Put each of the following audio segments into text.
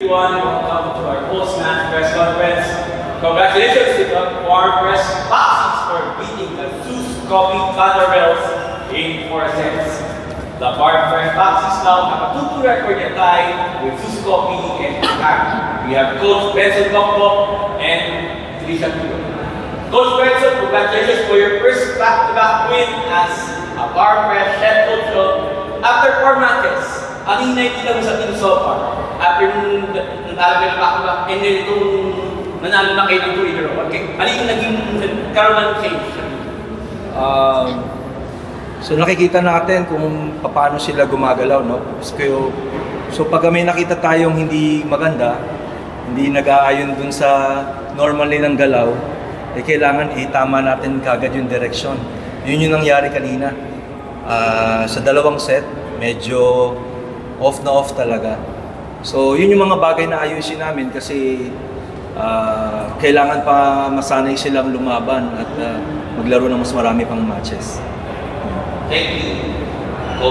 Everyone, welcome to our post-match press conference. Congratulations to the Warpress Foxes for beating the Zeus Coffee Thunderbells in 4 sets. The Warpress Foxes now have a 2-2 record and tie with Zeus Coffee and Akari. We have Coach Benson Bokbok and Trisha Tuyo. Coach Benson, congratulations for your first back-to-back win as a Warpress head coach after 4 matches. Ano yung nakikita mo sa team so far? After nung nalagal back-to-back and then itong nanalo na kayo ng 2 in a row. Okay. Ano yung naging karoon ng change? So nakikita natin kung paano sila gumagalaw, no? So pag may nakita tayong hindi maganda, hindi nag-aayon dun sa normal ng galaw, eh kailangan itama natin kagad yung direction. Yun yung nangyari kanina. Sa dalawang set, medyo off na off talaga. So yun yung mga bagay na ayusin namin kasi kailangan pa masanay silang lumaban at maglaro ng mas marami pang matches. Thank you. To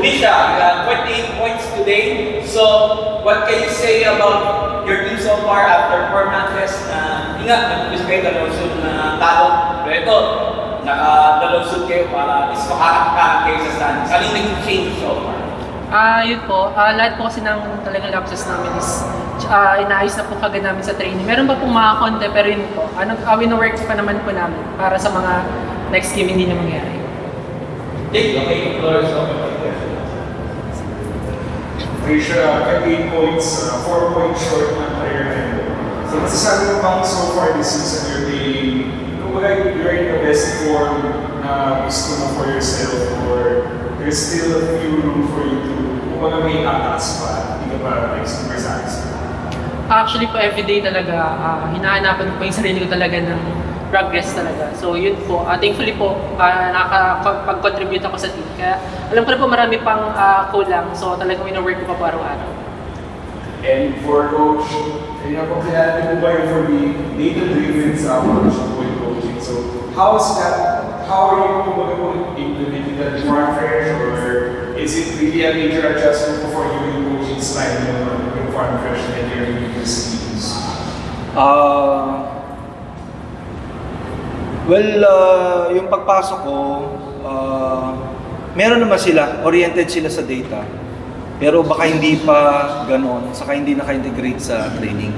Trisha, you got 28 points today. So what can you say about your team so far after 4 matches? Ingat, nag-umpis kayo dalawang shoot na talo. Pero ito, naka-dalawang shoot kayo para is makakakakaan kayo sa standings. Ano yung nag-change so far? Yun po, lahat po kasi ng talagang lapses namin is inaayos na po kagad namin sa training. Meron pa pong mga konti pero yun po, wino-work pa naman po namin para sa mga next game hindi na mangyari. Okay, floor is open. Trisha, 8 points, 4 points short ng player end. So masasabi mo bang so far this season you're you're in the best form na gusto mo for yourself or there's still a few room for you to kung may tataas pa, hindi ka pa like super satisfied? Actually po, everyday talaga, hinahanapan ko po yung sarili ko talaga ng progress talaga. So yun po, thankfully po, nakakapag-contribute ako sa team. Kaya alam ko na po marami pang kulang, so talagang wino-work ko pa po araw-araw. And for coach, kaya po kaya mo ba yung for the data-driven sa approach with coaching? So how are you implementing that in Farmfresh, or is it really a major adjustment for you coaching style in Farmfresh and your previous teams? Yung pagpasok ko, meron naman sila, oriented sila sa data. Pero baka hindi pa ganoon, saka hindi naka-integrate sa training.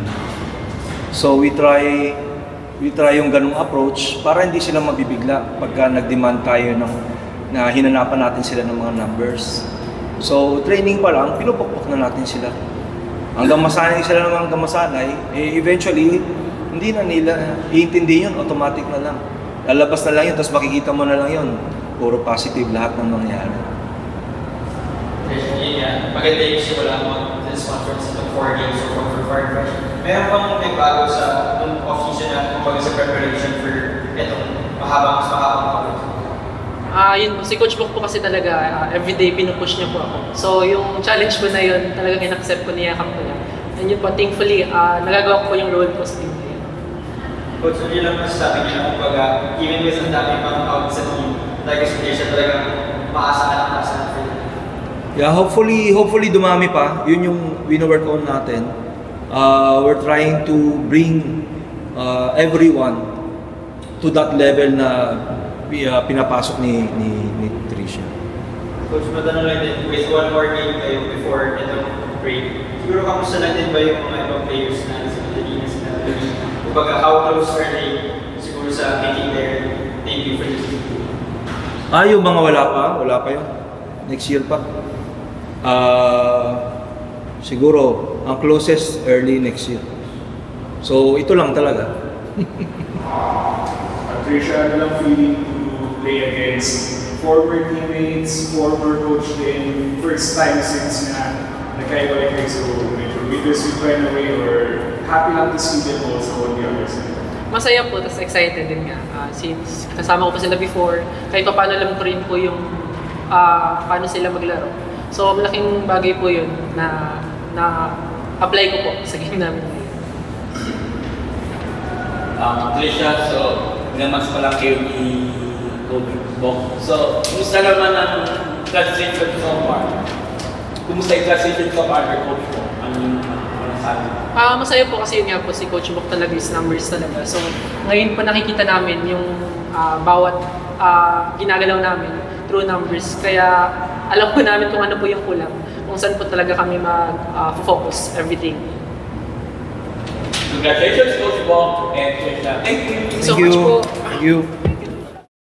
So we try yung ganung approach para hindi sila mabibigla pagka nag-demand tayo na hinanapan natin sila ng mga numbers. So training pa lang, pinupukpok na natin sila. Hanggang masanay sila ng hanggang masanay, eventually hindi na nila iintindi yun, automatic na lang. Lalabas na lang yun, tapos makikita mo na lang yun. Puro positive lahat ng mangyayari. Maganda yung simula mo this conference ng 4 games for Farmfresh. Meron bang may bago sa off-season na kumbaga sa preparation for itong mas mahabang college? Yun po, si Coach Bok po kasi talaga everyday pinupush niya po ako. So yung challenge ko na yun, talagang in-accept ko niya, yakap ko niya. And yun po, thankfully, nagagawa ko po yung role ko sa team. Coach, hindi lang masasabi niya kumbaga, even with ang dami pang out sa team, nag-expectation talagang maasa ka ng maasa na for you. Yeah, hopefully dumami pa. Yun yung wino-work on natin. We're trying to bring everyone to that level na pinapasok ni Trisha. Coach, matanong lang din, with one more game kayo before itong break, siguro kamusta lang din ba yung mga ibang players na sa Pilipinas na kumbaga how close are they siguro sa making their debut for this team? Yung mga wala pa yun. Next year pa. Siguro ang closest early next year. So ito lang talaga. Trisha, ano lang feeling to play against former teammates, former coach din, first time since na nagkaiwalay kayo, so medyo bittersweet right away, or happy lang to see them also on the other side? Masaya po, tapos excited din nga. Since kasama ko pa sila before, kahit pa paano alam ko rin po yung paano sila maglaro. So malaking bagay po yun na apply ko po sa game namin. Trisha, so namas pa lang kayo ni Coach Bok. So, kumusta naman ang transition so far? Kumusta yung transition so far, Coach Bok? masasabi? Masaya po kasi yun nga po si Coach Bok talaga is numbers talaga. So ngayon po nakikita namin yung bawat ginagalaw namin through numbers. Kaya alam po namin kung ano po yung kulang. Kung saan po talaga kami mag-focus everything. Congratulations, Coach Bok and Trisha. Thank you. So much po. Thank you.